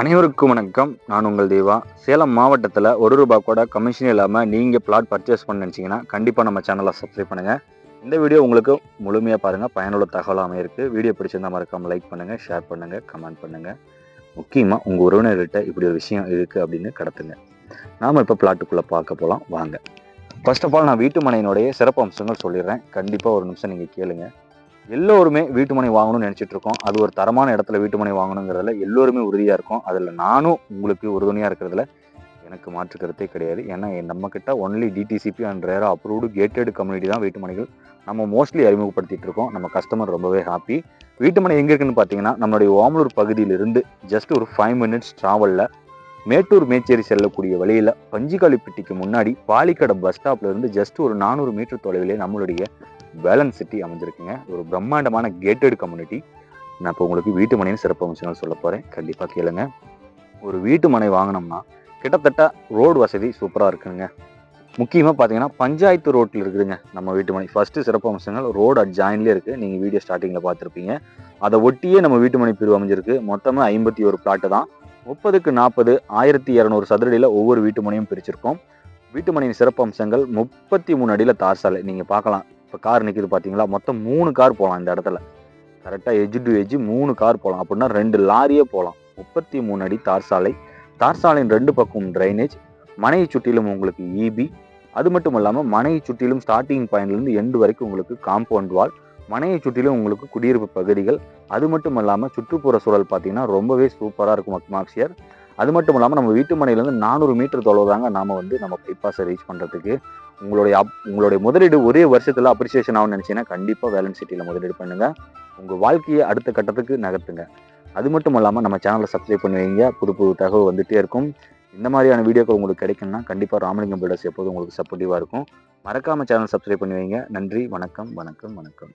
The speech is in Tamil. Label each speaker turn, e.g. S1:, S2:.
S1: அனைவருக்கும் வணக்கம். நான் உங்கள் தேவா. சேலம் மாவட்டத்தில் ₹1 கூட கமிஷன் இல்லாமல் நீங்கள் பிளாட் பர்ச்சேஸ் பண்ண நினச்சிங்கன்னா கண்டிப்பாக நம்ம சேனலை சப்ஸ்கிரைப் பண்ணுங்கள். இந்த வீடியோ உங்களுக்கு முழுமையாக பாருங்கள், பயனுள்ள தகவல் அமையிருக்கு. வீடியோ பிடிச்சிருந்தால் மறக்காமல் லைக் பண்ணுங்கள், ஷேர் பண்ணுங்கள், கமெண்ட் பண்ணுங்கள். முக்கியமாக உங்கள் உறவினர்கிட்ட இப்படி ஒரு விஷயம் இருக்குது அப்படின்னு கடத்துங்க. நாம் இப்போ பிளாட்டுக்குள்ளே பார்க்க போகலாம் வாங்க. ஃபர்ஸ்ட் ஆஃப் ஆல் நான் வீட்டு மனையினுடைய சிறப்பு அம்சங்கள் சொல்லிடுறேன். கண்டிப்பாக ஒரு நிமிஷம் நீங்கள் கேளுங்க. எல்லோருமே வீட்டு மனை வாங்கணும்னு நினச்சிட்டு இருக்கோம். அது ஒரு தரமான இடத்துல வீட்டு மனை வாங்கணுங்கிறதுல எல்லோருமே உறுதியாக இருக்கும். அதில் நானும் உங்களுக்கு உறுதுணையாக இருக்கிறதுல எனக்கு மாற்று கருத்தே கிடையாது. ஏன்னா நம்மக்கிட்ட ஒன்லி டிடிசிபி அண்ட் ரேரா அப்ரூவ்டு கேட்டட் கம்யூனிட்டி தான் வீட்டு மனைகள் நம்ம மோஸ்ட்லி அறிமுகப்படுத்திட்டு இருக்கோம். நம்ம கஸ்டமர் ரொம்பவே ஹாப்பி. வீட்டு மனை எங்கே இருக்குன்னு பார்த்தீங்கன்னா, நம்மளுடைய ஓமலூர் பகுதியிலிருந்து ஜஸ்ட் ஒரு 5 minutes ட்ராவலில் மேட்டூர் மேச்சேரி செல்லக்கூடிய வழியில் பஞ்சிக்காளிப்பட்டிக்கு முன்னாடி பாலிக்கடை பஸ் ஸ்டாப்ல இருந்து ஜஸ்ட் ஒரு 400 மீட்டர் தொலைவிலே நம்மளுடைய வேலன்ஸ் சிட்டி அமைஞ்சிருக்குங்க. ஒரு பிரம்மாண்டமான கேட்டட் கம்யூனிட்டி. நான் இப்போ உங்களுக்கு வீட்டு மனையின் சிறப்பு அம்சங்கள் சொல்ல போகிறேன், கண்டிப்பாக கேளுங்க. ஒரு வீட்டு மனை வாங்கினோம்னா கிட்டத்தட்ட ரோடு வசதி சூப்பராக இருக்குங்க. முக்கியமாக பார்த்தீங்கன்னா பஞ்சாயத்து ரோட்டில் இருக்குதுங்க நம்ம வீட்டு மனை. ஃபர்ஸ்ட் சிறப்பு அம்சங்கள் ரோடு அட்ஜாயின்லேயே இருக்குது. நீங்கள் வீடியோ ஸ்டார்டிங்கில் பார்த்துருப்பீங்க. அதை ஒட்டியே நம்ம வீட்டு மனை பிரிவு அமைஞ்சிருக்கு. மொத்தமாக 51 பிளாட்டு தான். 30க்கு 40 1200 சதுரடியில் ஒவ்வொரு வீட்டு மனையும் பிரிச்சிருக்கோம். வீட்டு மனையின் சிறப்பு அம்சங்கள் 33 அடியில் தார் சாலை. நீங்கள் பார்க்கலாம், இப்போ கார் நிற்கிது பார்த்தீங்களா, மொத்தம் 3 கார் போகலாம் இந்த இடத்துல. கரெக்டாக எஜ் டு எஜ் 3 கார் போகலாம். அப்படின்னா 2 லாரியே போகலாம். 33 அடி தார் சாலை. தார் சாலையின் 2 பக்கம் ட்ரைனேஜ். மனையை சுற்றிலும் உங்களுக்கு இபி. அது மட்டும் இல்லாமல் மனையை சுற்றிலும் ஸ்டார்டிங் பாயிண்ட்லேருந்து எண்டு வரைக்கும் உங்களுக்கு காம்பவுண்ட் வால். மனையை சுற்றிலும் உங்களுக்கு குடியிருப்பு பகுதிகள். அது மட்டும் இல்லாமல் சுற்றுப்புற சூழல் பார்த்தீங்கன்னா ரொம்பவே சூப்பராக இருக்கும் அட்மாஸ்பியர். அது மட்டும் இல்லாமல் நம்ம வீட்டு மனையிலேருந்து 400 மீட்டர் தொலைவு தாங்க நாம் நம்ம பைபாஸை ரீச் பண்ணுறதுக்கு. உங்களுடைய முதலீடு ஒரே வருஷத்தில் அப்ரிசியேஷன் ஆகும்னு நினச்சிங்கன்னா கண்டிப்பாக வேலன்ஸ் சிட்டியில் முதலீடு பண்ணுங்கள். உங்கள் வாழ்க்கையை அடுத்த கட்டத்துக்கு நகர்த்துங்க. அது மட்டும் இல்லாமல் நம்ம சேனலை சப்ஸ்கிரைப் பண்ணி வைங்க. புது புது தகவல் வந்துகிட்டே இருக்கும். இந்த மாதிரியான வீடியோக்கள் உங்களுக்கு கிடைக்கும்னா கண்டிப்பாக ராமலிங்கம் பில்டர்ஸ் எப்போதும் உங்களுக்கு சப்போர்ட்டிவாக இருக்கும். மறக்காமல் சேனல் சப்ஸ்கிரைப் பண்ணி வைங்க. நன்றி, வணக்கம், வணக்கம், வணக்கம்.